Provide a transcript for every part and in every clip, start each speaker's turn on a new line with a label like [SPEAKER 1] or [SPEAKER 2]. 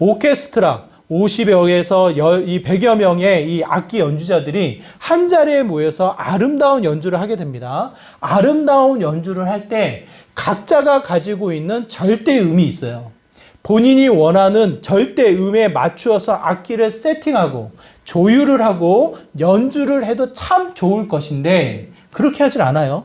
[SPEAKER 1] 오케스트라 50여에서 100여 명의 이 악기 연주자들이 한 자리에 모여서 아름다운 연주를 하게 됩니다. 아름다운 연주를 할 때 각자가 가지고 있는 절대음이 있어요. 본인이 원하는 절대음에 맞추어서 악기를 세팅하고 조율을 하고 연주를 해도 참 좋을 것인데 그렇게 하질 않아요.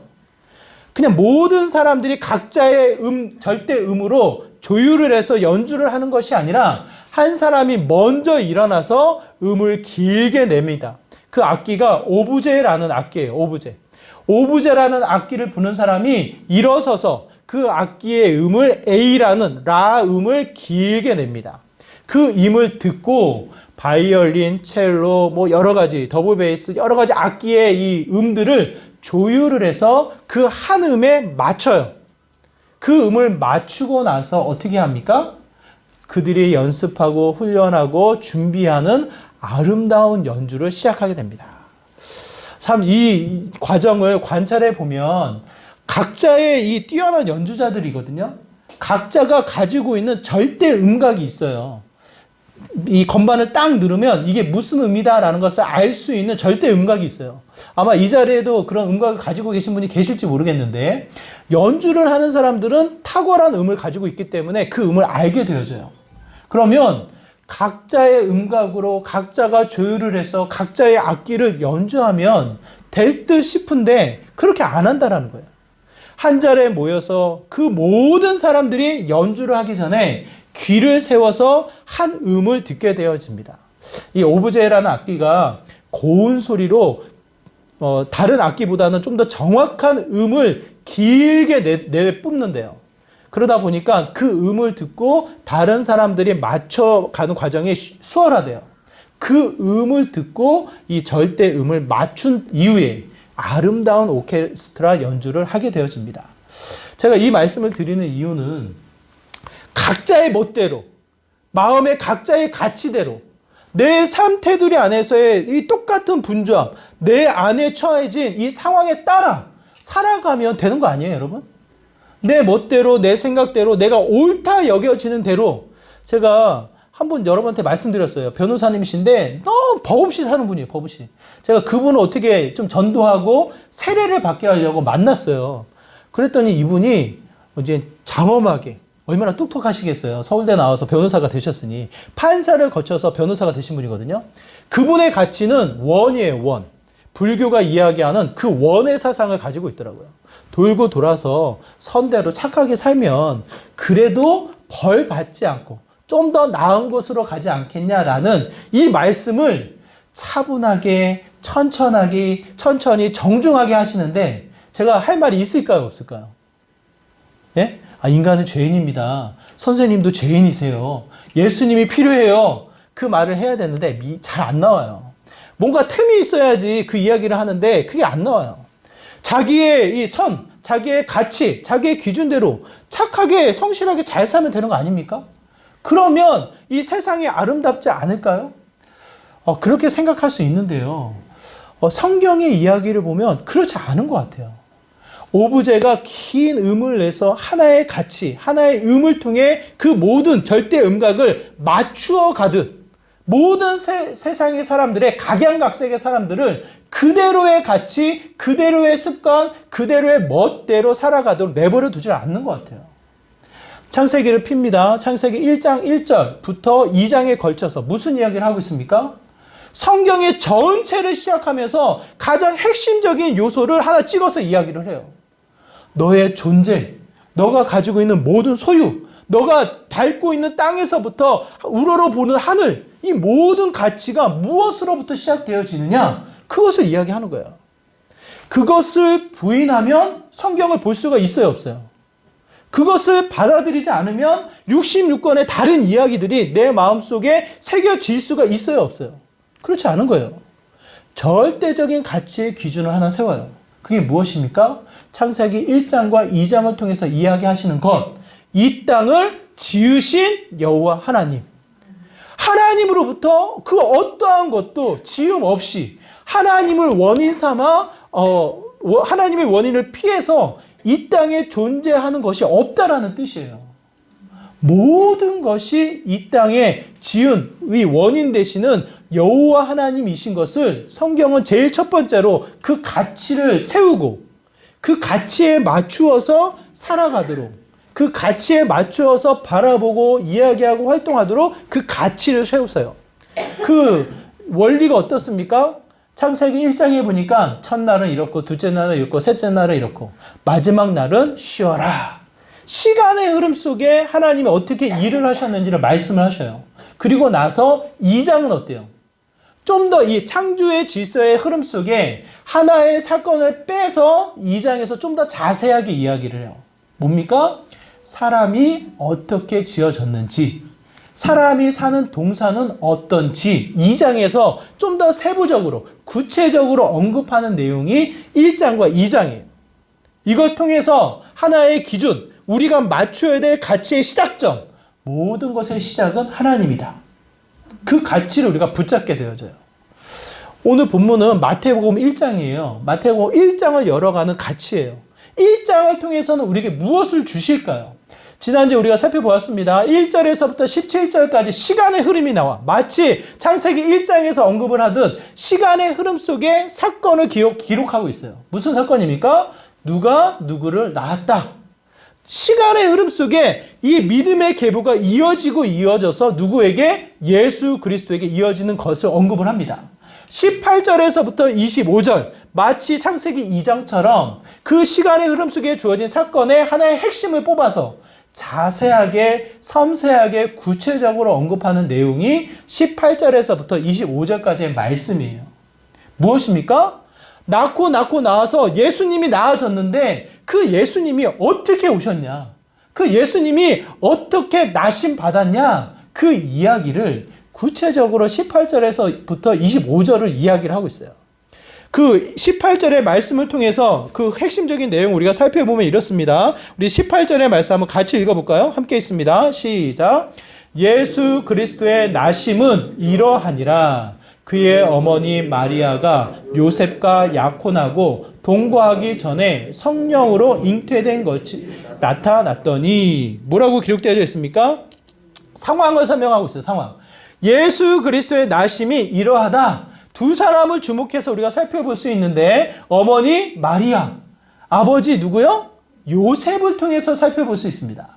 [SPEAKER 1] 그냥 모든 사람들이 각자의 절대음으로 조율을 해서 연주를 하는 것이 아니라 한 사람이 먼저 일어나서 음을 길게 냅니다. 그 악기가 오브제라는 악기예요. 오브제라는 악기를 부는 사람이 일어서서 그 악기의 음을 A라는 라 음을 길게 냅니다. 그 음을 듣고 바이올린, 첼로, 뭐 여러 가지 더블 베이스 여러 가지 악기의 이 음들을 조율을 해서 그 한 음에 맞춰요. 그 음을 맞추고 나서 어떻게 합니까? 그들이 연습하고 훈련하고 준비하는 아름다운 연주를 시작하게 됩니다. 참 이 과정을 관찰해 보면 각자의 이 뛰어난 연주자들이거든요. 각자가 가지고 있는 절대 음각이 있어요. 이 건반을 딱 누르면 이게 무슨 음이다라는 것을 알 수 있는 절대 음각이 있어요. 아마 이 자리에도 그런 음각을 가지고 계신 분이 계실지 모르겠는데 연주를 하는 사람들은 탁월한 음을 가지고 있기 때문에 그 음을 알게 되어져요. 그러면 각자의 음각으로 각자가 조율을 해서 각자의 악기를 연주하면 될 듯 싶은데 그렇게 안 한다라는 거예요. 한 자리에 모여서 그 모든 사람들이 연주를 하기 전에 귀를 세워서 한 음을 듣게 되어집니다. 이 오브제라는 악기가 고운 소리로 다른 악기보다는 좀 더 정확한 음을 길게 내뿜는데요. 그러다 보니까 그 음을 듣고 다른 사람들이 맞춰가는 과정이 수월하대요. 그 음을 듣고 이 절대 음을 맞춘 이후에 아름다운 오케스트라 연주를 하게 되어집니다. 제가 이 말씀을 드리는 이유는 각자의 멋대로, 마음의 각자의 가치대로 내 삶 테두리 안에서의 이 똑같은 분주함, 내 안에 처해진 이 상황에 따라 살아가면 되는 거 아니에요, 여러분? 내 멋대로, 내 생각대로, 내가 옳다 여겨지는 대로 제가 한번 여러분한테 말씀드렸어요. 변호사님이신데 너무 법 없이 사는 분이에요, 법 없이. 제가 그분을 어떻게 좀 전도하고 세례를 받게 하려고 만났어요. 그랬더니 이분이 이제 장엄하게 얼마나 똑똑하시겠어요. 서울대 나와서 변호사가 되셨으니 판사를 거쳐서 변호사가 되신 분이거든요. 그분의 가치는 원이에요, 원. 불교가 이야기하는 그 원의 사상을 가지고 있더라고요. 돌고 돌아서 선대로 착하게 살면 그래도 벌 받지 않고 좀 더 나은 곳으로 가지 않겠냐라는 이 말씀을 차분하게 천천히 정중하게 하시는데 제가 할 말이 있을까요, 없을까요? 예? 인간은 죄인입니다. 선생님도 죄인이세요. 예수님이 필요해요. 그 말을 해야 되는데 잘 안 나와요. 뭔가 틈이 있어야지 그 이야기를 하는데 그게 안 나와요. 자기의 이 선, 자기의 가치, 자기의 기준대로 착하게 성실하게 잘 살면 되는 거 아닙니까? 그러면 이 세상이 아름답지 않을까요? 그렇게 생각할 수 있는데요. 성경의 이야기를 보면 그렇지 않은 것 같아요. 오브제가 긴 음을 내서 하나의 가치, 하나의 음을 통해 그 모든 절대 음각을 맞추어 가듯 모든 세상의 사람들의 각양각색의 사람들을 그대로의 가치, 그대로의 습관, 그대로의 멋대로 살아가도록 내버려 두지 않는 것 같아요. 창세기를 핍니다. 창세기 1장 1절부터 2장에 걸쳐서 무슨 이야기를 하고 있습니까? 성경의 전체를 시작하면서 가장 핵심적인 요소를 하나 찍어서 이야기를 해요. 너의 존재, 너가 가지고 있는 모든 소유, 너가 밟고 있는 땅에서부터 우러러보는 하늘, 이 모든 가치가 무엇으로부터 시작되어지느냐? 그것을 이야기하는 거예요. 그것을 부인하면 성경을 볼 수가 있어요, 없어요? 그것을 받아들이지 않으면 66권의 다른 이야기들이 내 마음속에 새겨질 수가 있어요, 없어요? 그렇지 않은 거예요. 절대적인 가치의 기준을 하나 세워요. 그게 무엇입니까? 창세기 1장과 2장을 통해서 이야기하시는 것. 이 땅을 지으신 여호와 하나님. 하나님으로부터 그 어떠한 것도 지음 없이 하나님을 원인 삼아 하나님의 원인을 피해서 이 땅에 존재하는 것이 없다라는 뜻이에요. 모든 것이 이 땅에 지은 이 원인 되시는 여호와 하나님이신 것을 성경은 제일 첫 번째로 그 가치를 세우고 그 가치에 맞추어서 살아가도록, 그 가치에 맞추어서 바라보고 이야기하고 활동하도록 그 가치를 세우세요. 그 원리가 어떻습니까? 창세기 1장에 보니까 첫날은 이렇고 둘째 날은 이렇고 셋째 날은 이렇고 마지막 날은 쉬어라. 시간의 흐름 속에 하나님이 어떻게 일을 하셨는지를 말씀을 하셔요. 그리고 나서 2장은 어때요? 좀 더 이 창조의 질서의 흐름 속에 하나의 사건을 빼서 2장에서 좀 더 자세하게 이야기를 해요. 뭡니까? 사람이 어떻게 지어졌는지, 사람이 사는 동산은 어떤지 2장에서 좀 더 세부적으로 구체적으로 언급하는 내용이 1장과 2장이에요. 이걸 통해서 하나의 기준, 우리가 맞춰야 될 가치의 시작점, 모든 것의 시작은 하나님이다. 그 가치를 우리가 붙잡게 되어져요. 오늘 본문은 마태복음 1장이에요. 마태복음 1장을 열어가는 가치예요. 1장을 통해서는 우리에게 무엇을 주실까요? 지난주에 우리가 살펴보았습니다. 1절에서부터 17절까지 시간의 흐름이 나와 마치 창세기 1장에서 언급을 하듯 시간의 흐름 속에 사건을 기록하고 있어요. 무슨 사건입니까? 누가 누구를 낳았다. 시간의 흐름 속에 이 믿음의 계보가 이어져서 누구에게? 예수 그리스도에게 이어지는 것을 언급을 합니다. 18절에서부터 25절 마치 창세기 2장처럼 그 시간의 흐름 속에 주어진 사건의 하나의 핵심을 뽑아서 자세하게 섬세하게 구체적으로 언급하는 내용이 18절에서부터 25절까지의 말씀이에요. 무엇입니까? 낳고 나와서 예수님이 낳아졌는데 그 예수님이 어떻게 오셨냐? 그 예수님이 어떻게 나심 받았냐? 그 이야기를 구체적으로 18절에서부터 25절을 이야기를 하고 있어요. 그 18절의 말씀을 통해서 그 핵심적인 내용 우리가 살펴보면 이렇습니다. 우리 18절의 말씀 한번 같이 읽어볼까요? 함께 있습니다. 시작. 예수 그리스도의 나심은 이러하니라. 그의 어머니 마리아가 요셉과 약혼하고 동거하기 전에 성령으로 잉태된 것이 나타났더니 뭐라고 기록되어 있습니까? 상황을 설명하고 있어요. 상황. 예수 그리스도의 나심이 이러하다. 두 사람을 주목해서 우리가 살펴볼 수 있는데 어머니 마리아, 아버지 누구요? 요셉을 통해서 살펴볼 수 있습니다.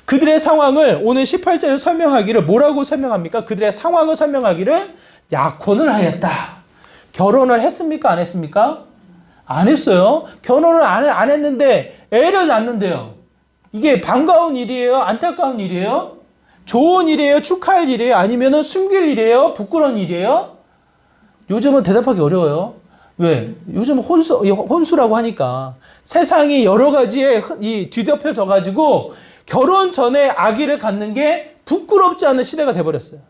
[SPEAKER 1] 그들의 상황을 오늘 18절에 설명하기를 뭐라고 설명합니까? 그들의 상황을 설명하기를 약혼을 하였다. 결혼을 했습니까? 안 했습니까? 안 했어요. 결혼을 안 했는데 애를 낳는데요. 이게 반가운 일이에요? 안타까운 일이에요? 좋은 일이에요? 축하할 일이에요? 아니면 숨길 일이에요? 부끄러운 일이에요? 요즘은 대답하기 어려워요. 왜? 요즘 혼수라고 하니까 세상이 여러 가지에 뒤덮여져 가지고 결혼 전에 아기를 갖는 게 부끄럽지 않은 시대가 돼버렸어요.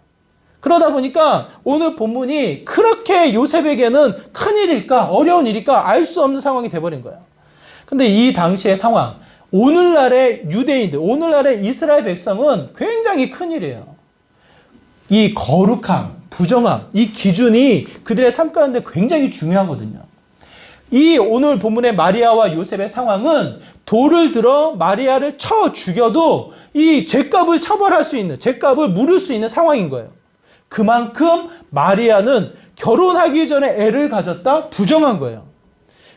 [SPEAKER 1] 그러다 보니까 오늘 본문이 그렇게 요셉에게는 큰일일까 어려운 일일까 알 수 없는 상황이 돼버린 거예요. 근데 이 당시의 상황, 오늘날의 유대인들, 오늘날의 이스라엘 백성은 굉장히 큰일이에요. 이 거룩함, 부정함, 이 기준이 그들의 삶 가운데 굉장히 중요하거든요. 이 오늘 본문의 마리아와 요셉의 상황은 돌을 들어 마리아를 쳐 죽여도 이 죄값을 처벌할 수 있는, 죄값을 물을 수 있는 상황인 거예요. 그만큼 마리아는 결혼하기 전에 애를 가졌다? 부정한 거예요.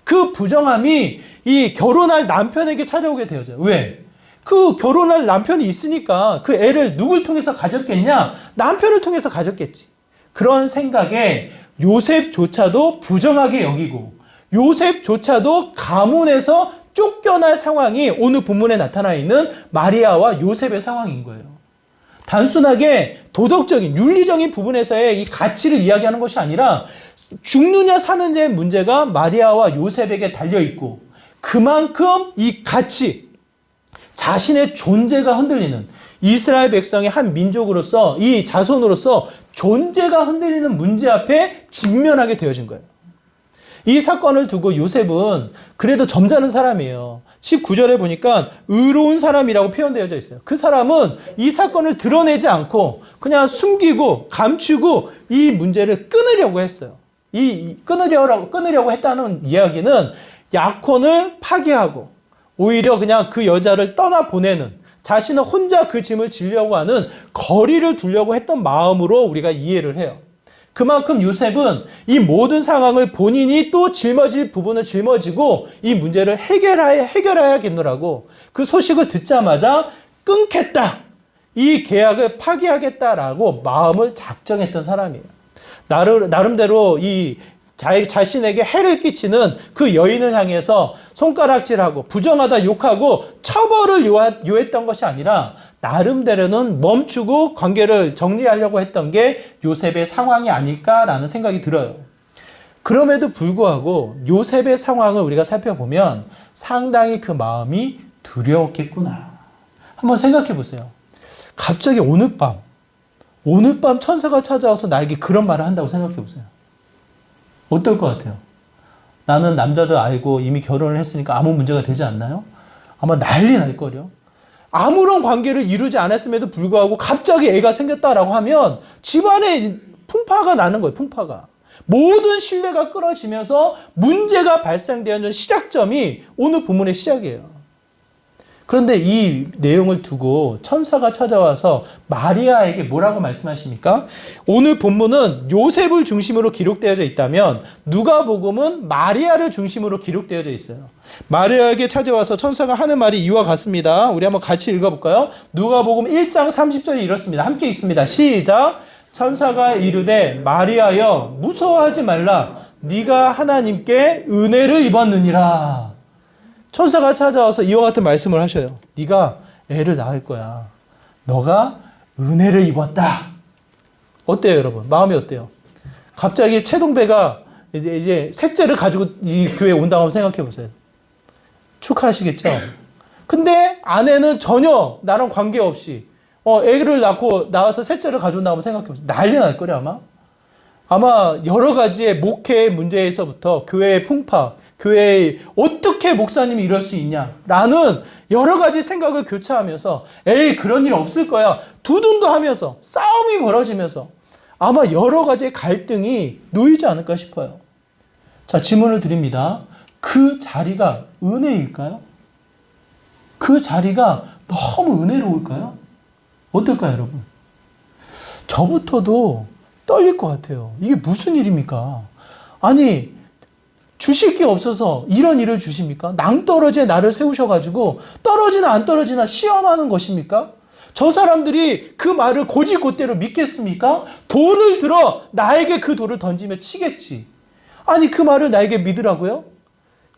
[SPEAKER 1] 그 부정함이 이 결혼할 남편에게 찾아오게 되어져요. 왜? 그 결혼할 남편이 있으니까 그 애를 누굴 통해서 가졌겠냐? 남편을 통해서 가졌겠지. 그런 생각에 요셉조차도 부정하게 여기고 요셉조차도 가문에서 쫓겨날 상황이 오늘 본문에 나타나 있는 마리아와 요셉의 상황인 거예요. 단순하게 도덕적인, 윤리적인 부분에서의 이 가치를 이야기하는 것이 아니라 죽느냐 사느냐의 문제가 마리아와 요셉에게 달려있고 그만큼 이 가치, 자신의 존재가 흔들리는 이스라엘 백성의 한 민족으로서 이 자손으로서 존재가 흔들리는 문제 앞에 직면하게 되어진 거예요. 이 사건을 두고 요셉은 그래도 점잖은 사람이에요. 19절에 보니까 의로운 사람이라고 표현되어져 있어요. 그 사람은 이 사건을 드러내지 않고 그냥 숨기고 감추고 이 문제를 끊으려고 했어요. 끊으려고 했다는 이야기는 약혼을 파기하고 오히려 그냥 그 여자를 떠나보내는 자신은 혼자 그 짐을 지려고 하는 거리를 두려고 했던 마음으로 우리가 이해를 해요. 그만큼 요셉은 이 모든 상황을 본인이 또 짊어질 부분을 짊어지고 이 문제를 해결해야겠노라고 그 소식을 듣자마자 끊겠다. 이 계약을 파기하겠다라고 마음을 작정했던 사람이에요. 나름대로 이 자신에게 해를 끼치는 그 여인을 향해서 손가락질하고 부정하다 욕하고 처벌을 요했던 것이 아니라 나름대로는 멈추고 관계를 정리하려고 했던 게 요셉의 상황이 아닐까라는 생각이 들어요. 그럼에도 불구하고 요셉의 상황을 우리가 살펴보면 상당히 그 마음이 두려웠겠구나. 한번 생각해 보세요. 갑자기 오늘 밤 천사가 찾아와서 나에게 그런 말을 한다고 생각해 보세요. 어떨 것 같아요? 나는 남자도 알고 이미 결혼을 했으니까 아무 문제가 되지 않나요? 아마 난리 날 거요. 아무런 관계를 이루지 않았음에도 불구하고 갑자기 애가 생겼다라고 하면 집안에 풍파가 나는 거예요. 풍파가. 모든 신뢰가 끊어지면서 문제가 발생되는 시작점이 오늘 본문의 시작이에요. 그런데 이 내용을 두고 천사가 찾아와서 마리아에게 뭐라고 말씀하십니까? 오늘 본문은 요셉을 중심으로 기록되어져 있다면 누가복음은 마리아를 중심으로 기록되어져 있어요. 마리아에게 찾아와서 천사가 하는 말이 이와 같습니다. 우리 한번 같이 읽어볼까요? 누가복음 1장 30절이 이렇습니다. 함께 읽습니다. 시작! 천사가 이르되 마리아여 무서워하지 말라. 네가 하나님께 은혜를 입었느니라. 천사가 찾아와서 이와 같은 말씀을 하셔요. 네가 애를 낳을 거야. 너가 은혜를 입었다. 어때요, 여러분? 마음이 어때요? 갑자기 채동배가 이제 셋째를 가지고 이 교회에 온다고 한번 생각해 보세요. 축하하시겠죠? 근데 아내는 전혀 나랑 관계없이 애를 낳고 나와서 셋째를 가져온다고 한번 생각해 보세요. 난리 날 거래 아마. 아마 여러 가지의 목회의 문제에서부터 교회의 풍파, 교회에 어떻게 목사님이 이럴 수 있냐라는 여러 가지 생각을 교차하면서 에이 그런 일 없을 거야 두둔도 하면서 싸움이 벌어지면서 아마 여러 가지의 갈등이 놓이지 않을까 싶어요. 자, 질문을 드립니다. 그 자리가 은혜일까요? 그 자리가 너무 은혜로울까요? 어떨까요, 여러분? 저부터도 떨릴 것 같아요. 이게 무슨 일입니까? 아니 주실 게 없어서 이런 일을 주십니까? 낭떠러지에 나를 세우셔가지고 떨어지나 안 떨어지나 시험하는 것입니까? 저 사람들이 그 말을 곧이곧대로 믿겠습니까? 돌을 들어 나에게 그 돌을 던지며 치겠지. 아니 그 말을 나에게 믿으라고요?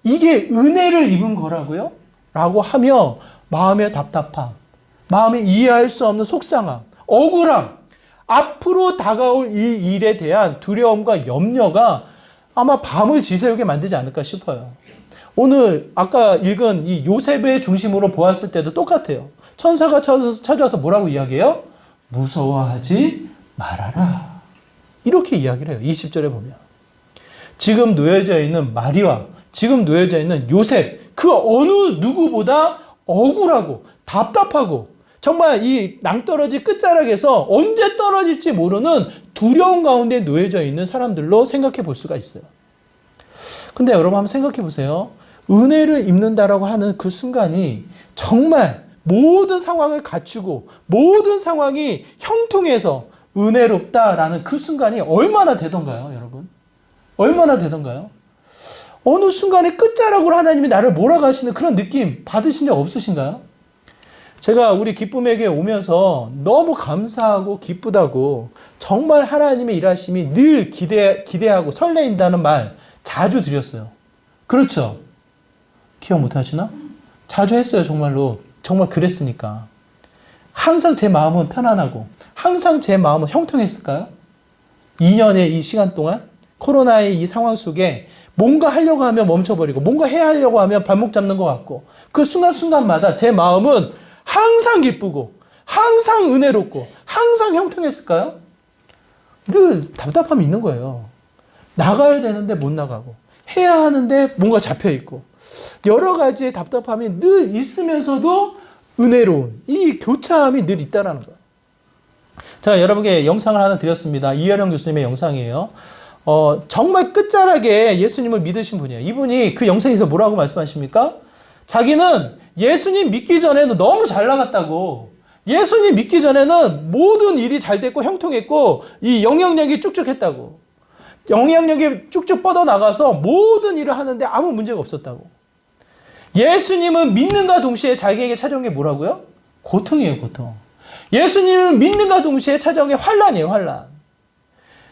[SPEAKER 1] 이게 은혜를 입은 거라고요? 라고 하며 마음의 답답함, 마음에 이해할 수 없는 속상함, 억울함, 앞으로 다가올 이 일에 대한 두려움과 염려가 아마 밤을 지새우게 만들지 않을까 싶어요. 오늘 아까 읽은 이 요셉의 중심으로 보았을 때도 똑같아요. 천사가 찾아와서 뭐라고 이야기해요? 무서워하지 말아라. 이렇게 이야기를 해요. 20절에 보면. 지금 놓여져 있는 마리아, 지금 놓여져 있는 요셉, 그 어느 누구보다 억울하고 답답하고 정말 이 낭떠러지 끝자락에서 언제 떨어질지 모르는 두려움 가운데 놓여져 있는 사람들로 생각해 볼 수가 있어요. 근데 여러분 한번 생각해 보세요. 은혜를 입는다라고 하는 그 순간이 정말 모든 상황을 갖추고 모든 상황이 형통해서 은혜롭다라는 그 순간이 얼마나 되던가요, 여러분? 얼마나 되던가요? 어느 순간에 끝자락으로 하나님이 나를 몰아가시는 그런 느낌 받으신 적 없으신가요? 제가 우리 기쁨에게 오면서 너무 감사하고 기쁘다고 정말 하나님의 일하심이 늘 기대하고 설레인다는 말 자주 드렸어요. 그렇죠? 기억 못 하시나? 자주 했어요, 정말로. 정말 그랬으니까. 항상 제 마음은 편안하고 항상 제 마음은 형통했을까요? 2년의 이 시간 동안 코로나의 이 상황 속에 뭔가 하려고 하면 멈춰버리고 뭔가 해야 하려고 하면 발목 잡는 것 같고 그 순간순간마다 제 마음은 항상 기쁘고 항상 은혜롭고 항상 형통했을까요? 늘 답답함이 있는 거예요. 나가야 되는데 못 나가고 해야 하는데 뭔가 잡혀있고 여러 가지의 답답함이 늘 있으면서도 은혜로운 이 교차함이 늘 있다는 거예요. 제가 여러분께 영상을 하나 드렸습니다. 이혜령 교수님의 영상이에요. 정말 끝자락에 예수님을 믿으신 분이에요. 이분이 그 영상에서 뭐라고 말씀하십니까? 자기는 예수님 믿기 전에는 너무 잘 나갔다고. 예수님 믿기 전에는 모든 일이 잘 됐고 형통했고 이 영향력이 쭉쭉했다고. 영향력이 쭉쭉 뻗어나가서 모든 일을 하는데 아무 문제가 없었다고. 예수님은 믿는가 동시에 자기에게 찾아온 게 뭐라고요? 고통이에요, 고통. 예수님은 믿는가 동시에 찾아온 게 환난이에요, 환난.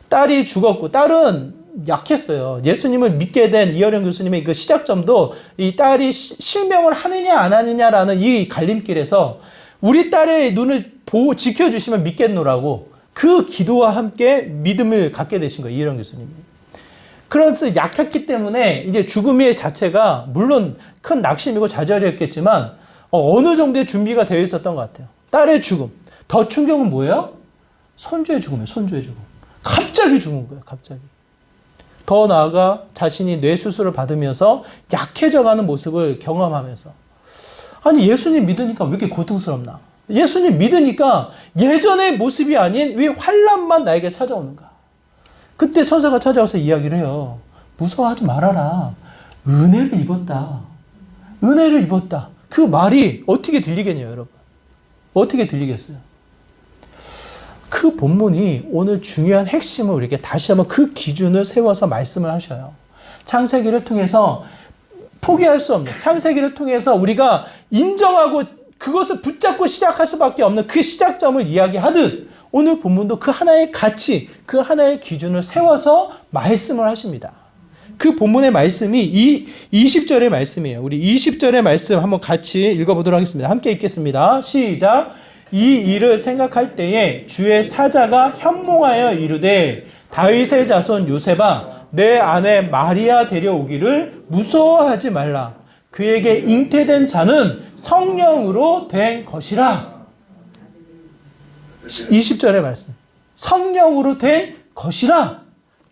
[SPEAKER 1] 딸이 죽었고 딸은 약했어요. 예수님을 믿게 된 이어령 교수님의 그 시작점도 이 딸이 실명을 하느냐 안 하느냐라는 이 갈림길에서 우리 딸의 눈을 지켜주시면 믿겠노라고 그 기도와 함께 믿음을 갖게 되신 거예요, 이어령 교수님이. 그래서 약했기 때문에 이제 죽음의 자체가 물론 큰 낙심이고 좌절이었겠지만 어느 정도의 준비가 되어 있었던 것 같아요. 딸의 죽음. 더 충격은 뭐예요? 손주의 죽음이에요, 손주의 죽음. 갑자기 죽은 거예요, 갑자기. 더 나아가 자신이 뇌수술을 받으면서 약해져가는 모습을 경험하면서 아니 예수님 믿으니까 왜 이렇게 고통스럽나? 예수님 믿으니까 예전의 모습이 아닌 왜 환난만 나에게 찾아오는가? 그때 천사가 찾아와서 이야기를 해요. 무서워하지 말아라. 은혜를 입었다. 은혜를 입었다. 그 말이 어떻게 들리겠냐요, 여러분? 어떻게 들리겠어요? 그 본문이 오늘 중요한 핵심을 우리에게 다시 한번 그 기준을 세워서 말씀을 하셔요. 창세기를 통해서 포기할 수 없는, 창세기를 통해서 우리가 인정하고 그것을 붙잡고 시작할 수밖에 없는 그 시작점을 이야기하듯 오늘 본문도 그 하나의 가치, 그 하나의 기준을 세워서 말씀을 하십니다. 그 본문의 말씀이 20절의 말씀이에요. 우리 20절의 말씀 한번 같이 읽어보도록 하겠습니다. 함께 읽겠습니다. 시작. 이 일을 생각할 때에 주의 사자가 현몽하여 이르되 다윗의 자손 요셉아 내 아내 마리아 데려오기를 무서워하지 말라. 그에게 잉태된 자는 성령으로 된 것이라. 20절의 말씀. 성령으로 된 것이라.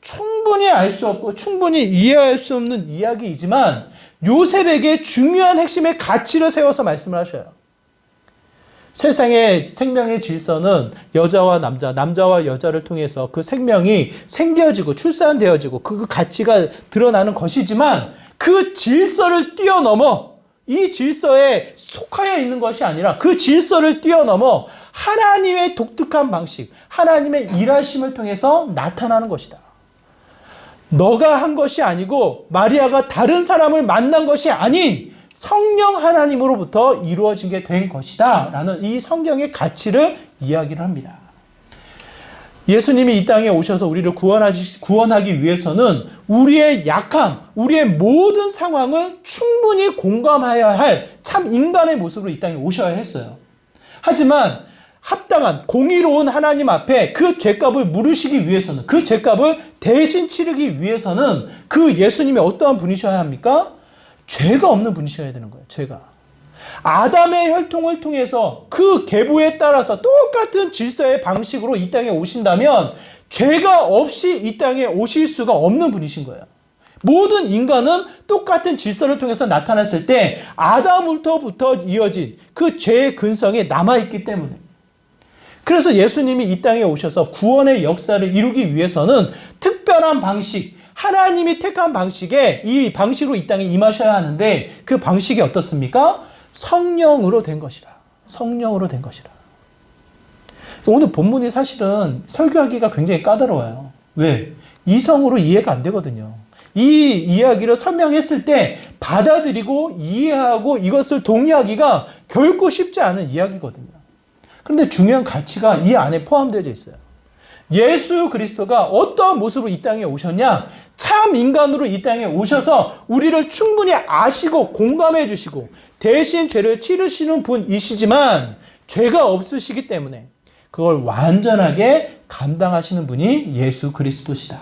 [SPEAKER 1] 충분히 알 수 없고 충분히 이해할 수 없는 이야기이지만 요셉에게 중요한 핵심의 가치를 세워서 말씀을 하셔요. 세상의 생명의 질서는 여자와 남자, 남자와 여자를 통해서 그 생명이 생겨지고 출산되어지고 그 가치가 드러나는 것이지만 그 질서를 뛰어넘어 이 질서에 속하여 있는 것이 아니라 그 질서를 뛰어넘어 하나님의 독특한 방식, 하나님의 일하심을 통해서 나타나는 것이다. 너가 한 것이 아니고 마리아가 다른 사람을 만난 것이 아닌 성령 하나님으로부터 이루어지게 된 것이다 라는 이 성경의 가치를 이야기를 합니다. 예수님이 이 땅에 오셔서 우리를 구원하기 위해서는 우리의 약함, 우리의 모든 상황을 충분히 공감해야 할 참 인간의 모습으로 이 땅에 오셔야 했어요. 하지만 합당한 공의로운 하나님 앞에 그 죄값을 물으시기 위해서는, 그 죄값을 대신 치르기 위해서는 그 예수님이 어떠한 분이셔야 합니까? 죄가 없는 분이셔야 되는 거예요. 죄가. 아담의 혈통을 통해서 그 계보에 따라서 똑같은 질서의 방식으로 이 땅에 오신다면 죄가 없이 이 땅에 오실 수가 없는 분이신 거예요. 모든 인간은 똑같은 질서를 통해서 나타났을 때 아담부터 이어진 그 죄의 근성이 남아있기 때문에 그래서 예수님이 이 땅에 오셔서 구원의 역사를 이루기 위해서는 특별한 방식, 하나님이 택한 방식에 이 방식으로 이 땅에 임하셔야 하는데 그 방식이 어떻습니까? 성령으로 된 것이라. 성령으로 된 것이라. 오늘 본문이 사실은 설교하기가 굉장히 까다로워요. 왜? 이성으로 이해가 안 되거든요. 이 이야기를 설명했을 때 받아들이고 이해하고 이것을 동의하기가 결코 쉽지 않은 이야기거든요. 그런데 중요한 가치가 이 안에 포함되어 있어요. 예수 그리스도가 어떠한 모습으로 이 땅에 오셨냐? 참 인간으로 이 땅에 오셔서 우리를 충분히 아시고 공감해 주시고 대신 죄를 치르시는 분이시지만 죄가 없으시기 때문에 그걸 완전하게 감당하시는 분이 예수 그리스도시다.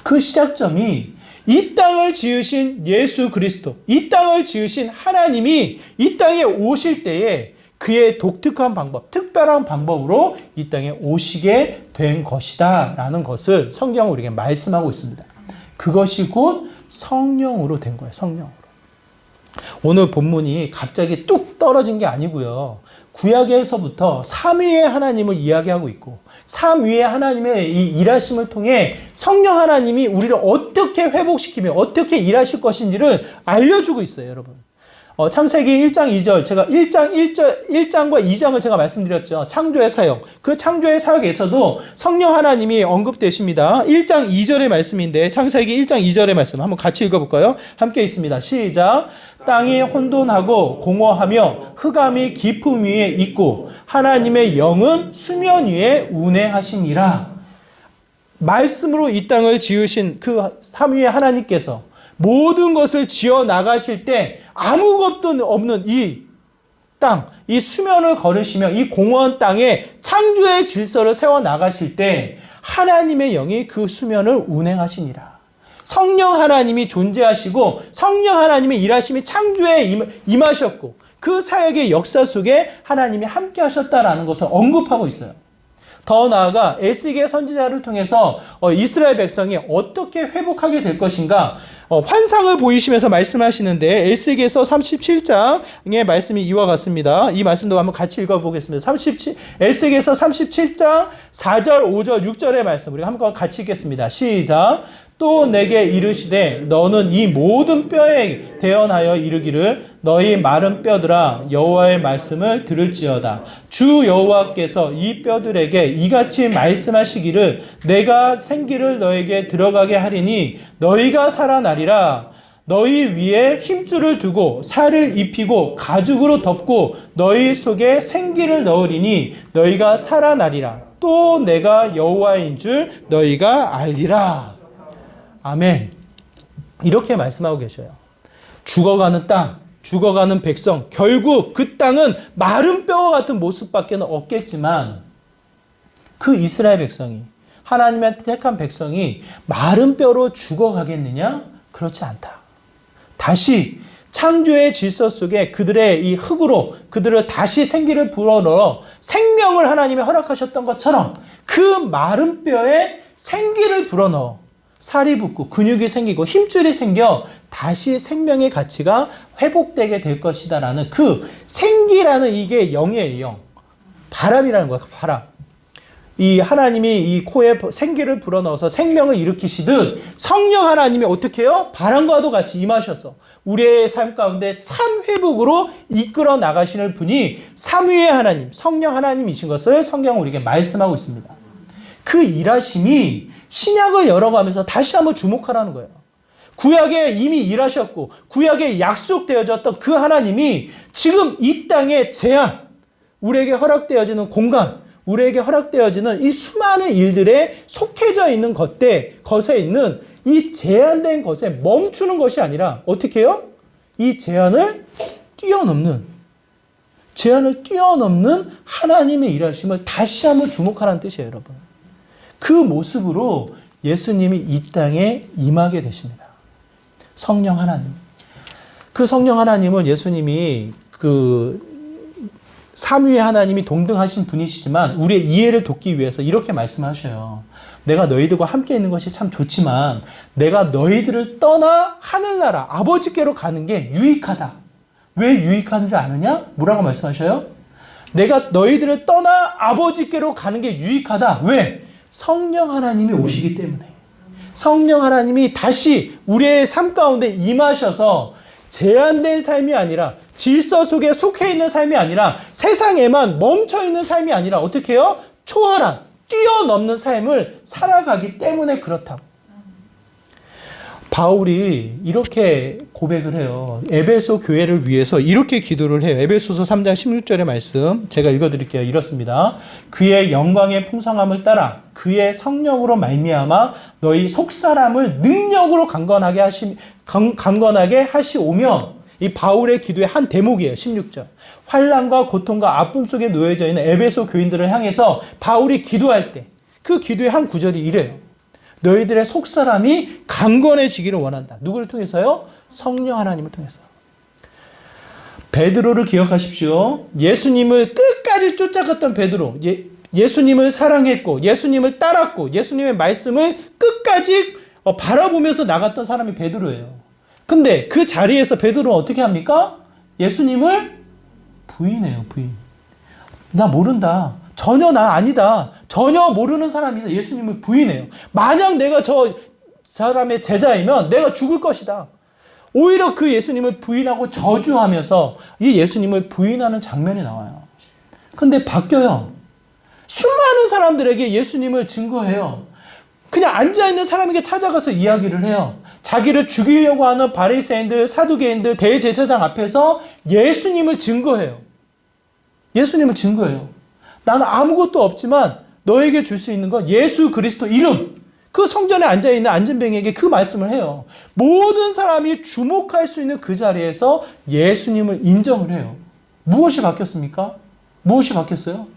[SPEAKER 1] 그 시작점이 이 땅을 지으신 예수 그리스도, 이 땅을 지으신 하나님이 이 땅에 오실 때에 그의 독특한 방법, 특별한 방법으로 이 땅에 오시게 된 것이다 라는 것을 성경은 우리에게 말씀하고 있습니다. 그것이 곧 성령으로 된 거예요. 성령으로. 오늘 본문이 갑자기 뚝 떨어진 게 아니고요. 구약에서부터 삼위의 하나님을 이야기하고 있고 삼위의 하나님의 이 일하심을 통해 성령 하나님이 우리를 어떻게 회복시키며 어떻게 일하실 것인지를 알려주고 있어요. 여러분. 창세기 1장 2절, 제가 1장과 2장을 제가 말씀드렸죠. 창조의 사역. 그 창조의 사역에서도 성령 하나님이 언급되십니다. 1장 2절의 말씀인데, 창세기 1장 2절의 말씀 한번 같이 읽어볼까요? 함께 있습니다. 시작. 땅이 혼돈하고 공허하며 흑암이 깊음 위에 있고 하나님의 영은 수면 위에 운행하시니라. 말씀으로 이 땅을 지으신 그 삼위의 하나님께서 모든 것을 지어 나가실 때 아무것도 없는 이 땅, 이 수면을 걸으시며 이 공허한 땅에 창조의 질서를 세워 나가실 때 하나님의 영이 그 수면을 운행하시니라. 성령 하나님이 존재하시고 성령 하나님의 일하심이 창조에 임하셨고 그 사역의 역사 속에 하나님이 함께 하셨다라는 것을 언급하고 있어요. 더 나아가 에스겔 선지자를 통해서 이스라엘 백성이 어떻게 회복하게 될 것인가 환상을 보이시면서 말씀하시는데, 에스겔서 37장의 말씀이 이와 같습니다. 이 말씀도 한번 같이 읽어보겠습니다. 에스겔서 37장 4절, 5절, 6절의 말씀 우리 한번 같이 읽겠습니다. 시작. 또 내게 이르시되 너는 이 모든 뼈에 대언하여 이르기를 너희 마른 뼈들아 여호와의 말씀을 들을지어다. 주 여호와께서 이 뼈들에게 이같이 말씀하시기를 내가 생기를 너에게 들어가게 하리니 너희가 살아나리라. 너희 위에 힘줄을 두고 살을 입히고 가죽으로 덮고 너희 속에 생기를 넣으리니 너희가 살아나리라. 또 내가 여호와인 줄 너희가 알리라. 아멘. 이렇게 말씀하고 계셔요. 죽어가는 땅, 죽어가는 백성, 결국 그 땅은 마른 뼈와 같은 모습밖에 없겠지만 그 이스라엘 백성이, 하나님의 택한 백성이 마른 뼈로 죽어가겠느냐? 그렇지 않다. 다시 창조의 질서 속에 그들의 이 흙으로 그들을 다시 생기를 불어넣어 생명을 하나님이 허락하셨던 것처럼 그 마른 뼈에 생기를 불어넣어 살이 붙고 근육이 생기고 힘줄이 생겨 다시 생명의 가치가 회복되게 될 것이다라는 그 생기라는 이게 영이에요. 영. 바람이라는 거야. 바람. 이 하나님이 이 코에 생기를 불어넣어서 생명을 일으키시듯 성령 하나님이 어떻게 해요? 바람과도 같이 임하셔서 우리의 삶 가운데 참 회복으로 이끌어 나가시는 분이 삼위의 하나님, 성령 하나님이신 것을 성경은 우리에게 말씀하고 있습니다. 그 일하심이 신약을 열어가면서 다시 한번 주목하라는 거예요. 구약에 이미 일하셨고 구약에 약속되어졌던 그 하나님이 지금 이 땅의 제한, 우리에게 허락되어지는 공간, 우리에게 허락되어지는 이 수많은 일들에 속해져 있는 것에 있는 이 제한된 것에 멈추는 것이 아니라 어떻게 해요? 이 제한을 뛰어넘는 하나님의 일하심을 다시 한번 주목하라는 뜻이에요, 여러분. 그 모습으로 예수님이 이 땅에 임하게 되십니다. 성령 하나님. 그 성령 하나님은 예수님이 그 삼위의 하나님이 동등하신 분이시지만 우리의 이해를 돕기 위해서 이렇게 말씀하셔요. 내가 너희들과 함께 있는 것이 참 좋지만 내가 너희들을 떠나 하늘나라 아버지께로 가는 게 유익하다. 왜 유익한 줄 아느냐? 뭐라고 말씀하셔요? 내가 너희들을 떠나 아버지께로 가는 게 유익하다. 왜? 성령 하나님이 오시기 때문에. 성령 하나님이 다시 우리의 삶 가운데 임하셔서 제한된 삶이 아니라 질서 속에 속해 있는 삶이 아니라 세상에만 멈춰 있는 삶이 아니라 어떻게 해요? 초월한, 뛰어넘는 삶을 살아가기 때문에 그렇다고. 바울이 이렇게 고백을 해요. 에베소 교회를 위해서 이렇게 기도를 해요. 에베소서 3장 16절의 말씀 제가 읽어드릴게요. 이렇습니다. 그의 영광의 풍성함을 따라 그의 성령으로 말미암아 너희 속사람을 능력으로 강건하게 하시오며, 이 바울의 기도의 한 대목이에요. 16절. 환난과 고통과 아픔 속에 놓여져 있는 에베소 교인들을 향해서 바울이 기도할 때 그 기도의 한 구절이 이래요. 너희들의 속사람이 강건해지기를 원한다. 누구를 통해서요? 성령 하나님을 통해서. 베드로를 기억하십시오. 예수님을 끝까지 쫓아갔던 베드로. 예수님을 사랑했고 예수님을 따랐고 예수님의 말씀을 끝까지 바라보면서 나갔던 사람이 베드로예요. 근데 그 자리에서 베드로는 어떻게 합니까? 예수님을 부인해요. 부인. 나 모른다. 전혀 나 아니다. 전혀 모르는 사람이다. 예수님을 부인해요. 만약 내가 저 사람의 제자이면 내가 죽을 것이다. 오히려 그 예수님을 부인하고 저주하면서 이 예수님을 부인하는 장면이 나와요. 근데 바뀌어요. 수많은 사람들에게 예수님을 증거해요. 그냥 앉아있는 사람에게 찾아가서 이야기를 해요. 자기를 죽이려고 하는 바리새인들, 사두개인들, 대제사장 앞에서 예수님을 증거해요. 예수님을 증거해요. 나는 아무것도 없지만 너에게 줄 수 있는 건 예수 그리스도 이름. 그 성전에 앉아있는 안전뱅이에게 그 말씀을 해요. 모든 사람이 주목할 수 있는 그 자리에서 예수님을 인정을 해요. 무엇이 바뀌었습니까? 무엇이 바뀌었어요?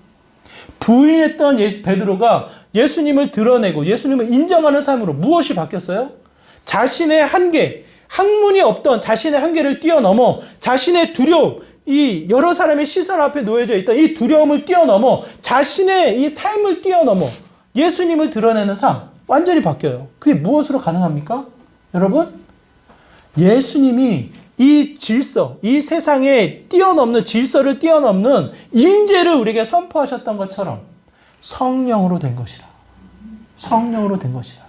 [SPEAKER 1] 부인했던 베드로가 예수님을 드러내고 예수님을 인정하는 삶으로 무엇이 바뀌었어요? 자신의 한계, 학문이 없던 자신의 한계를 뛰어넘어 자신의 두려움, 이 여러 사람의 시선 앞에 놓여져 있던 이 두려움을 뛰어넘어 자신의 이 삶을 뛰어넘어 예수님을 드러내는 삶, 완전히 바뀌어요. 그게 무엇으로 가능합니까? 여러분, 예수님이 이 질서, 이 세상에 뛰어넘는 질서를 뛰어넘는 임재를 우리에게 선포하셨던 것처럼 성령으로 된 것이라. 성령으로 된 것이라.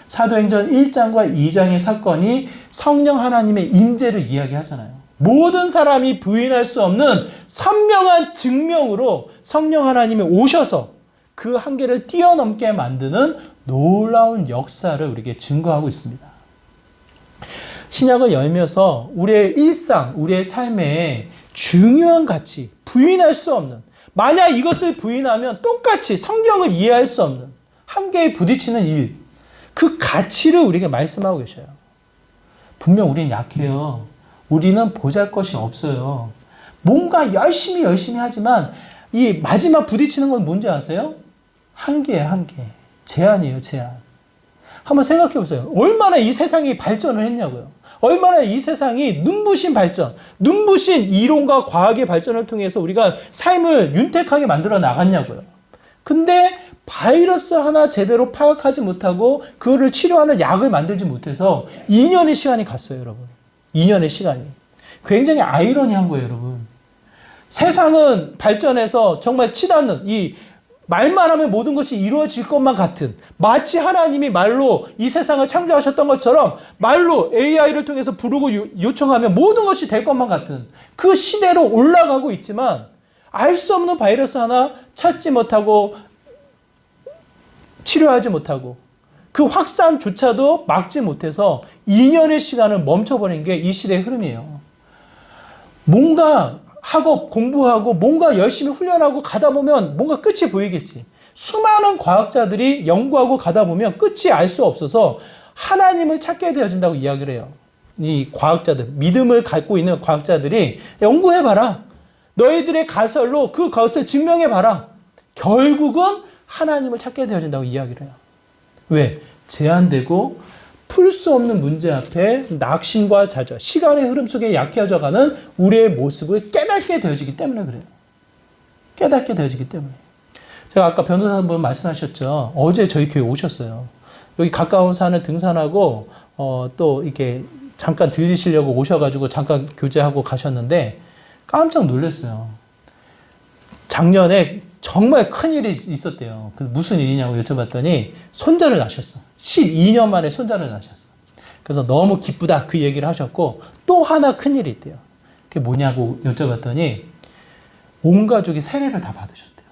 [SPEAKER 1] 사도행전 1장과 2장의 사건이 성령 하나님의 임재를 이야기하잖아요. 모든 사람이 부인할 수 없는 선명한 증명으로 성령 하나님이 오셔서 그 한계를 뛰어넘게 만드는 놀라운 역사를 우리에게 증거하고 있습니다. 신약을 열면서 우리의 일상, 우리의 삶에 중요한 가치, 부인할 수 없는, 만약 이것을 부인하면 똑같이 성경을 이해할 수 없는 한계에 부딪히는 일, 그 가치를 우리에게 말씀하고 계셔요. 분명 우리는 약해요. 우리는 보잘것이 없어요. 뭔가 열심히 하지만 이 마지막 부딪히는 건 뭔지 아세요? 한계예요, 한계. 제한이에요, 제한. 한번 생각해 보세요. 얼마나 이 세상이 발전을 했냐고요. 얼마나 이 세상이 눈부신 발전, 눈부신 이론과 과학의 발전을 통해서 우리가 삶을 윤택하게 만들어 나갔냐고요. 근데 바이러스 하나 제대로 파악하지 못하고 그거를 치료하는 약을 만들지 못해서 2년의 시간이 갔어요, 여러분. 2년의 시간이. 굉장히 아이러니한 거예요, 여러분. 세상은 발전해서 정말 치닫는 이 말만 하면 모든 것이 이루어질 것만 같은, 마치 하나님이 말로 이 세상을 창조하셨던 것처럼 말로 AI를 통해서 부르고 요청하면 모든 것이 될 것만 같은 그 시대로 올라가고 있지만 알 수 없는 바이러스 하나 찾지 못하고 치료하지 못하고 그 확산조차도 막지 못해서 2년의 시간을 멈춰버린 게 이 시대의 흐름이에요. 뭔가 학업 공부하고 뭔가 열심히 훈련하고 가다 보면 뭔가 끝이 보이겠지. 수많은 과학자들이 연구하고 가다 보면 끝이 알 수 없어서 하나님을 찾게 되어진다고 이야기를 해요. 이 과학자들, 믿음을 갖고 있는 과학자들이 연구해봐라. 너희들의 가설로 그것을 증명해봐라. 결국은 하나님을 찾게 되어진다고 이야기를 해요. 왜? 제한되고 풀 수 없는 문제 앞에 낙심과 좌절, 시간의 흐름 속에 약해져가는 우리의 모습을 깨닫게 되어지기 때문에 그래요. 깨닫게 되어지기 때문에. 제가 아까 변호사분 말씀하셨죠. 어제 저희 교회 오셨어요. 여기 가까운 산을 등산하고 또 이렇게 잠깐 들리시려고 오셔가지고 잠깐 교제하고 가셨는데 깜짝 놀랐어요. 작년에 정말 큰일이 있었대요. 무슨 일이냐고 여쭤봤더니 손자를 낳으셨어. 12년 만에 손자를 낳으셨어. 그래서 너무 기쁘다 그 얘기를 하셨고 또 하나 큰일이 있대요. 그게 뭐냐고 여쭤봤더니 온 가족이 세례를 다 받으셨대요.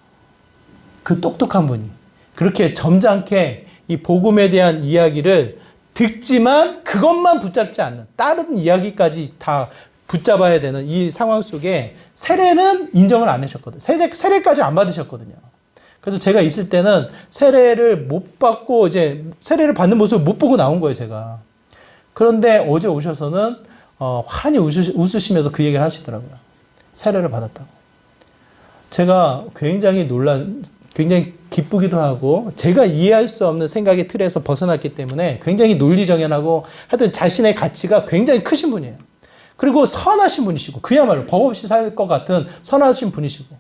[SPEAKER 1] 그 똑똑한 분이. 그렇게 점잖게 이 복음에 대한 이야기를 듣지만 그것만 붙잡지 않는 다른 이야기까지 다 붙잡아야 되는 이 상황 속에 세례는 인정을 안 하셨거든요. 세례까지 안 받으셨거든요. 그래서 제가 있을 때는 세례를 못 받고 이제 세례를 받는 모습을 못 보고 나온 거예요, 제가. 그런데 어제 오셔서는 환히 웃으시면서 그 얘기를 하시더라고요. 세례를 받았다고. 제가 굉장히 굉장히 기쁘기도 하고 제가 이해할 수 없는 생각의 틀에서 벗어났기 때문에 굉장히 논리정연하고 하여튼 자신의 가치가 굉장히 크신 분이에요. 그리고 선하신 분이시고 그야말로 법 없이 살 것 같은 선하신 분이시고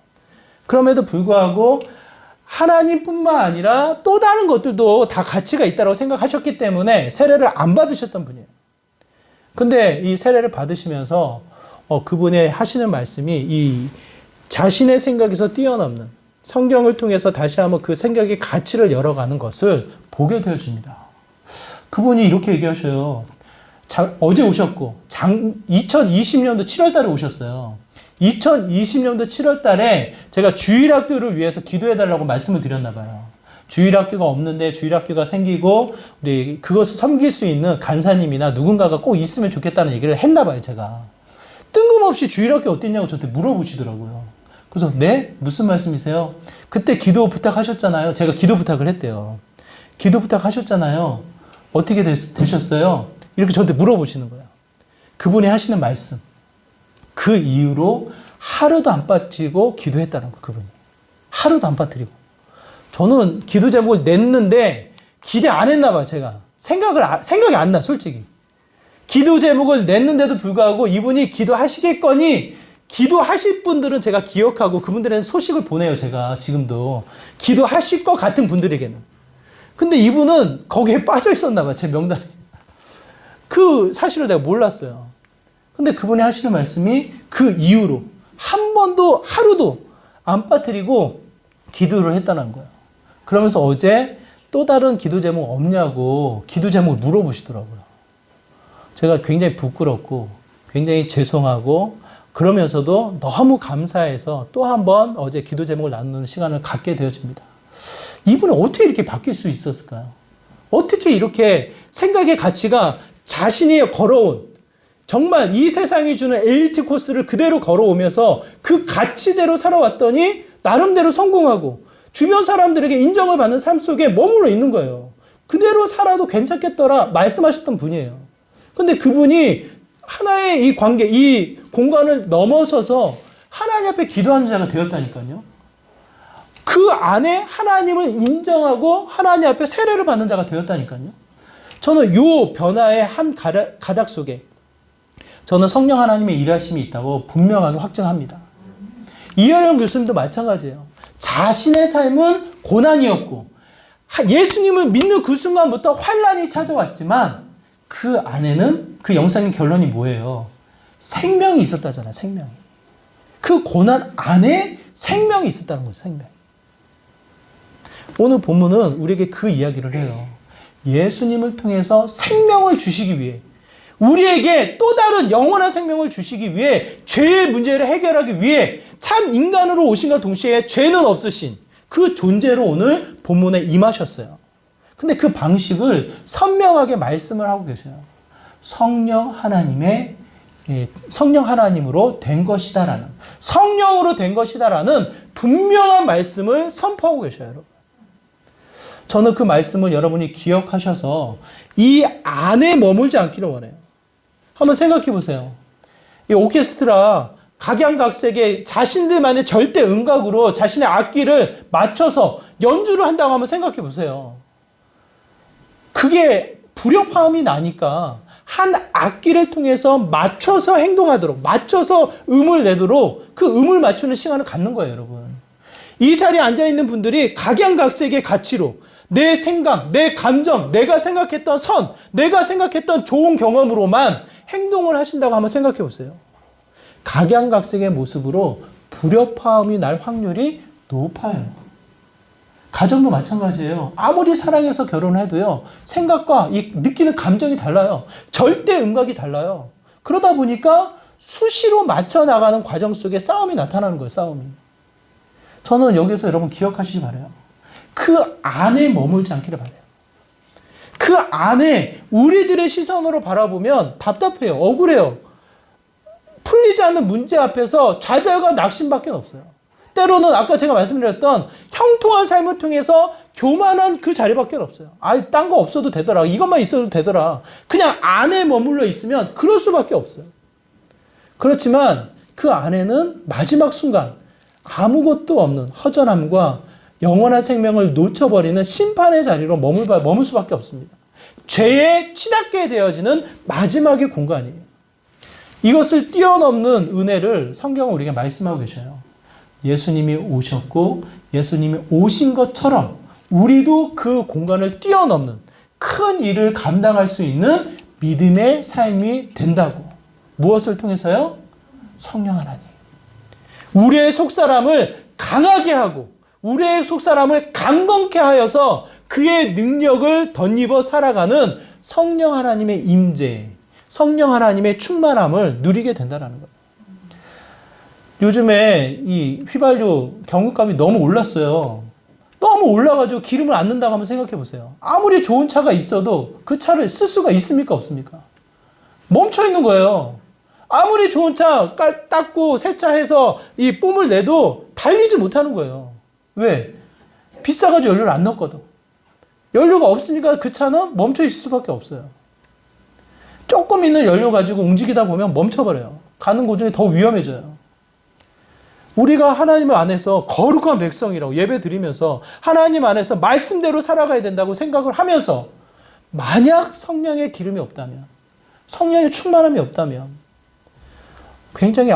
[SPEAKER 1] 그럼에도 불구하고 하나님뿐만 아니라 또 다른 것들도 다 가치가 있다고 생각하셨기 때문에 세례를 안 받으셨던 분이에요. 근데 이 세례를 받으시면서 그분의 하시는 말씀이 이 자신의 생각에서 뛰어넘는 성경을 통해서 다시 한번 그 생각의 가치를 열어가는 것을 보게 되어집니다. 그분이 이렇게 얘기하셔요. 어제 오셨고 2020년도 7월 달에 오셨어요. 2020년도 7월 달에 제가 주일학교를 위해서 기도해 달라고 말씀을 드렸나 봐요. 주일학교가 없는데 주일학교가 생기고 우리 그것을 섬길 수 있는 간사님이나 누군가가 꼭 있으면 좋겠다는 얘기를 했나 봐요, 제가. 뜬금없이 주일학교 어땠냐고 저한테 물어보시더라고요. 그래서 네? 무슨 말씀이세요? 그때 기도 부탁하셨잖아요. 제가 기도 부탁을 했대요. 기도 부탁하셨잖아요. 어떻게 되셨어요? 이렇게 저한테 물어보시는 거예요. 그분이 하시는 말씀. 그 이후로 하루도 안 빠지고 기도했다는 거, 그분이. 하루도 안 빠뜨리고. 저는 기도 제목을 냈는데 기대 안 했나 봐요, 제가. 생각이 안 나, 솔직히. 기도 제목을 냈는데도 불구하고 이분이 기도하시겠거니 기도하실 분들은 제가 기억하고 그분들에는 소식을 보내요, 제가 지금도. 기도하실 것 같은 분들에게는. 근데 이분은 거기에 빠져 있었나 봐요, 제 명단에. 그 사실을 내가 몰랐어요. 근데 그분이 하시는 말씀이 그 이후로 한 번도 하루도 안 빠뜨리고 기도를 했다는 거예요. 그러면서 어제 또 다른 기도 제목 없냐고 기도 제목을 물어보시더라고요. 제가 굉장히 부끄럽고 굉장히 죄송하고 그러면서도 너무 감사해서 또 한 번 어제 기도 제목을 나누는 시간을 갖게 되어집니다. 이분은 어떻게 이렇게 바뀔 수 있었을까요? 어떻게 이렇게 생각의 가치가 자신이 걸어온 정말 이 세상이 주는 엘리트 코스를 그대로 걸어오면서 그 가치대로 살아왔더니 나름대로 성공하고 주변 사람들에게 인정을 받는 삶 속에 머물러 있는 거예요. 그대로 살아도 괜찮겠더라 말씀하셨던 분이에요. 근데 그분이 하나의 이 관계, 이 공간을 넘어서서 하나님 앞에 기도하는 자가 되었다니까요. 그 안에 하나님을 인정하고 하나님 앞에 세례를 받는 자가 되었다니까요. 저는 이 변화의 한 가닥 속에 저는 성령 하나님의 일하심이 있다고 분명하게 확증합니다. 이하령 교수님도 마찬가지예요. 자신의 삶은 고난이었고 예수님을 믿는 그 순간부터 환난이 찾아왔지만 그 안에는 그 영상의 결론이 뭐예요? 생명이 있었다잖아요. 생명이. 그 고난 안에 생명이 있었다는 거죠. 생명. 오늘 본문은 우리에게 그 이야기를 해요. 예수님을 통해서 생명을 주시기 위해 우리에게 또 다른 영원한 생명을 주시기 위해 죄의 문제를 해결하기 위해 참 인간으로 오신과 동시에 죄는 없으신 그 존재로 오늘 본문에 임하셨어요. 근데 그 방식을 선명하게 말씀을 하고 계셔요. 성령 하나님으로 된 것이다라는, 성령으로 된 것이다라는 분명한 말씀을 선포하고 계셔요, 여러분. 저는 그 말씀을 여러분이 기억하셔서 이 안에 머물지 않기를 원해요. 한번 생각해 보세요. 이 오케스트라 각양각색의 자신들만의 절대 음각으로 자신의 악기를 맞춰서 연주를 한다고 한번 생각해 보세요. 그게 불협화음이 나니까 한 악기를 통해서 맞춰서 행동하도록, 맞춰서 음을 내도록 그 음을 맞추는 시간을 갖는 거예요, 여러분. 이 자리에 앉아있는 분들이 각양각색의 가치로 내 생각, 내 감정, 내가 생각했던 선, 내가 생각했던 좋은 경험으로만 행동을 하신다고 한번 생각해 보세요. 각양각색의 모습으로 불협화음이 날 확률이 높아요. 가정도 마찬가지예요. 아무리 사랑해서 결혼해도요, 생각과 이 느끼는 감정이 달라요. 절대 음각이 달라요. 그러다 보니까 수시로 맞춰 나가는 과정 속에 싸움이 나타나는 거예요, 싸움이. 저는 여기서 여러분 기억하시기 바라요. 그 안에 머물지 않기를 바라요. 그 안에 우리들의 시선으로 바라보면 답답해요. 억울해요. 풀리지 않는 문제 앞에서 좌절과 낙심밖에 없어요. 때로는 아까 제가 말씀드렸던 형통한 삶을 통해서 교만한 그 자리밖에 없어요. 딴 거 없어도 되더라. 이것만 있어도 되더라. 그냥 안에 머물러 있으면 그럴 수밖에 없어요. 그렇지만 그 안에는 마지막 순간 아무것도 없는 허전함과 영원한 생명을 놓쳐버리는 심판의 자리로 머물 수밖에 없습니다. 죄에 치닫게 되어지는 마지막의 공간이에요. 이것을 뛰어넘는 은혜를 성경은 우리에게 말씀하고 계셔요. 예수님이 오셨고 예수님이 오신 것처럼 우리도 그 공간을 뛰어넘는 큰 일을 감당할 수 있는 믿음의 삶이 된다고. 무엇을 통해서요? 성령 하나님. 우리의 속사람을 강하게 하고 우리의 속사람을 강건케 하여서 그의 능력을 덧입어 살아가는 성령 하나님의 임재, 성령 하나님의 충만함을 누리게 된다는 거예요. 요즘에 이 휘발유 경유값이 너무 올랐어요. 너무 올라가지고 기름을 안 넣는다고 한번 생각해 보세요. 아무리 좋은 차가 있어도 그 차를 쓸 수가 있습니까? 없습니까? 멈춰 있는 거예요. 아무리 좋은 차 닦고 세차해서 이 뽐을 내도 달리지 못하는 거예요. 왜? 비싸가지고 연료를 안 넣었거든. 연료가 없으니까 그 차는 멈춰 있을 수밖에 없어요. 조금 있는 연료 가지고 움직이다 보면 멈춰버려요. 가는 곳중에 더 위험해져요. 우리가 하나님 안에서 거룩한 백성이라고 예배 드리면서 하나님 안에서 말씀대로 살아가야 된다고 생각을 하면서 만약 성령의 기름이 없다면, 성령의 충만함이 없다면 굉장히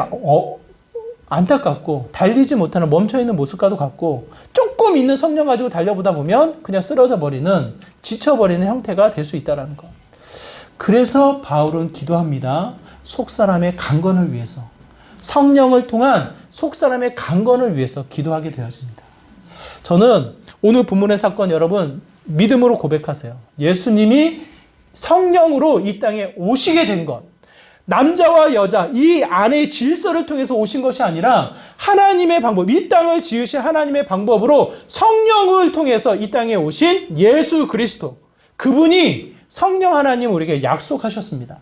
[SPEAKER 1] 안타깝고 달리지 못하는 멈춰있는 모습과도 같고 조금 있는 성령 가지고 달려보다 보면 그냥 쓰러져 버리는, 지쳐버리는 형태가 될 수 있다는 것. 그래서 바울은 기도합니다. 속사람의 강건을 위해서, 성령을 통한 속사람의 강건을 위해서 기도하게 되어집니다. 저는 오늘 본문의 사건 여러분 믿음으로 고백하세요. 예수님이 성령으로 이 땅에 오시게 된 것, 남자와 여자 이 안의 질서를 통해서 오신 것이 아니라 하나님의 방법, 이 땅을 지으신 하나님의 방법으로 성령을 통해서 이 땅에 오신 예수 그리스도, 그분이 성령 하나님 우리에게 약속하셨습니다.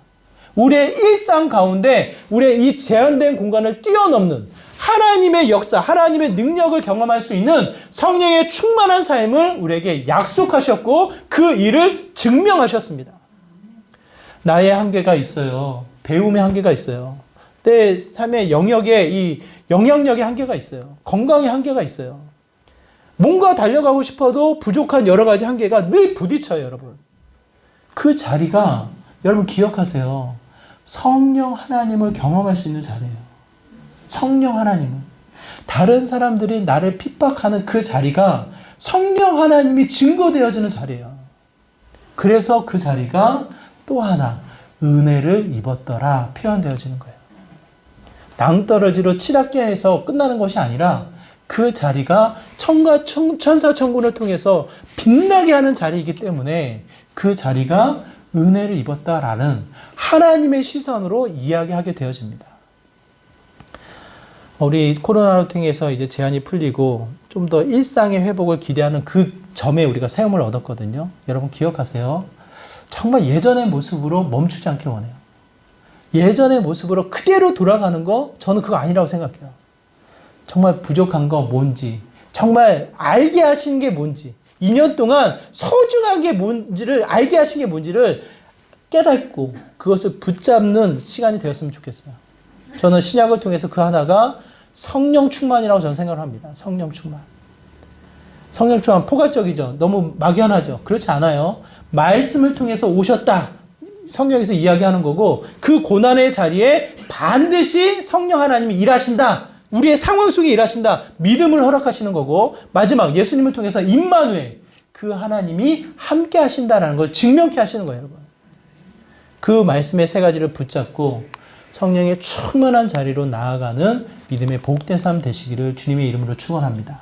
[SPEAKER 1] 우리의 일상 가운데 우리의 이 제한된 공간을 뛰어넘는 하나님의 역사, 하나님의 능력을 경험할 수 있는 성령의 충만한 삶을 우리에게 약속하셨고 그 일을 증명하셨습니다. 나의 한계가 있어요. 배움의 한계가 있어요. 내 삶의 영역에 이 영향력의 한계가 있어요. 건강의 한계가 있어요. 뭔가 달려가고 싶어도 부족한 여러 가지 한계가 늘 부딪혀요, 여러분. 그 자리가 여러분 기억하세요. 성령 하나님을 경험할 수 있는 자리예요. 성령 하나님을. 다른 사람들이 나를 핍박하는 그 자리가 성령 하나님이 증거되어지는 자리예요. 그래서 그 자리가 또 하나 은혜를 입었더라 표현되어지는 거예요. 낭떠러지로 치닫게 해서 끝나는 것이 아니라 그 자리가 천사 천군을 통해서 빛나게 하는 자리이기 때문에 그 자리가 은혜를 입었다라는 하나님의 시선으로 이야기하게 되어집니다. 우리 코로나로 통해서 이제 제한이 풀리고 좀 더 일상의 회복을 기대하는 그 점에 우리가 세움을 얻었거든요. 여러분 기억하세요. 정말 예전의 모습으로 멈추지 않길 원해요. 예전의 모습으로 그대로 돌아가는 거 저는 그거 아니라고 생각해요. 정말 부족한 거 뭔지, 정말 알게 하신 게 뭔지, 2년 동안 소중한 게 뭔지를 알게 하신 게 뭔지를 깨닫고 그것을 붙잡는 시간이 되었으면 좋겠어요. 저는 신약을 통해서 그 하나가 성령 충만이라고 저는 생각을 합니다. 성령 충만. 성령 충만 포괄적이죠. 너무 막연하죠. 그렇지 않아요. 말씀을 통해서 오셨다. 성령에서 이야기하는 거고 그 고난의 자리에 반드시 성령 하나님이 일하신다. 우리의 상황 속에 일하신다. 믿음을 허락하시는 거고 마지막 예수님을 통해서 임마누엘 그 하나님이 함께 하신다라는 걸 증명케 하시는 거예요. 여러분. 그 말씀의 세 가지를 붙잡고 성령의 충만한 자리로 나아가는 믿음의 복된 삶 되시기를 주님의 이름으로 축원합니다.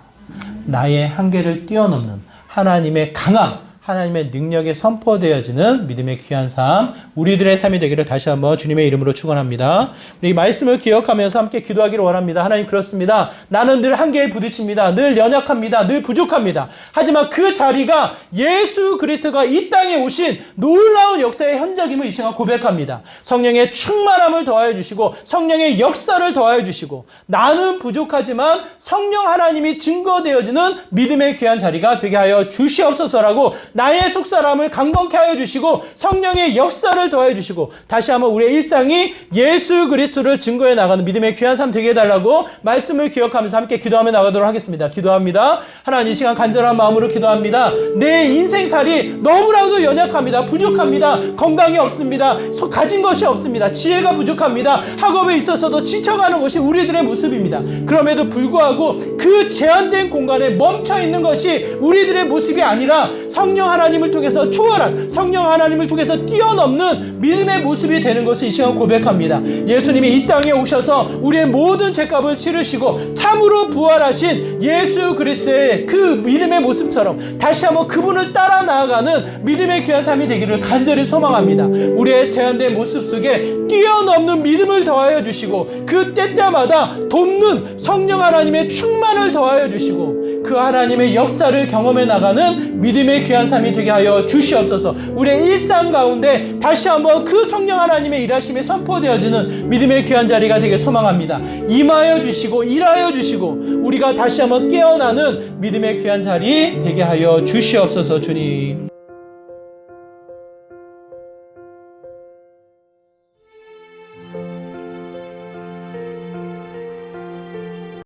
[SPEAKER 1] 나의 한계를 뛰어넘는 하나님의 강함, 하나님의 능력에 선포되어지는 믿음의 귀한 삶, 우리들의 삶이 되기를 다시 한번 주님의 이름으로 축원합니다. 우리 말씀을 기억하면서 함께 기도하기를 원합니다. 하나님 그렇습니다. 나는 늘 한계에 부딪힙니다. 늘 연약합니다. 늘 부족합니다. 하지만 그 자리가 예수 그리스도가 이 땅에 오신 놀라운 역사의 현장임을 이 시간 고백합니다. 성령의 충만함을 더하여 주시고 성령의 역사를 더하여 주시고 나는 부족하지만 성령 하나님이 증거되어지는 믿음의 귀한 자리가 되게 하여 주시옵소서라고 나의 속사람을 강건케 하여 주시고 성령의 역사를 더하여 주시고 다시 한번 우리의 일상이 예수 그리스도를 증거해 나가는 믿음의 귀한 삶 되게 해달라고 말씀을 기억하면서 함께 기도하며 나가도록 하겠습니다. 기도합니다. 하나님 이 시간 간절한 마음으로 기도합니다. 내 인생살이 너무나도 연약합니다. 부족합니다. 건강이 없습니다. 가진 것이 없습니다. 지혜가 부족합니다. 학업에 있어서도 지쳐가는 것이 우리들의 모습입니다. 그럼에도 불구하고 그 제한된 공간에 멈춰 있는 것이 우리들의 모습이 아니라 성령 성령 하나님을 통해서 초월한, 성령 하나님을 통해서 뛰어넘는 믿음의 모습이 되는 것을 이 시간 고백합니다. 예수님이 이 땅에 오셔서 우리의 모든 죄값을 치르시고 참으로 부활하신 예수 그리스도의 그 믿음의 모습처럼 다시 한번 그분을 따라 나아가는 믿음의 귀한 삶이 되기를 간절히 소망합니다. 우리의 제한된 모습 속에 뛰어넘는 믿음을 더하여 주시고 그 때때마다 돕는 성령 하나님의 충만을 더하여 주시고 그 하나님의 역사를 경험해 나가는 믿음의 귀한 삶이 되게 하여 주시옵소서. 우리의 일상 가운데 다시 한번 그 성령 하나님의 일하심이 선포되어지는 믿음의 귀한 자리가 되게 소망합니다. 임하여 주시고 일하여 주시고 우리가 다시 한번 깨어나는 믿음의 귀한 자리 되게 하여 주시옵소서. 주님,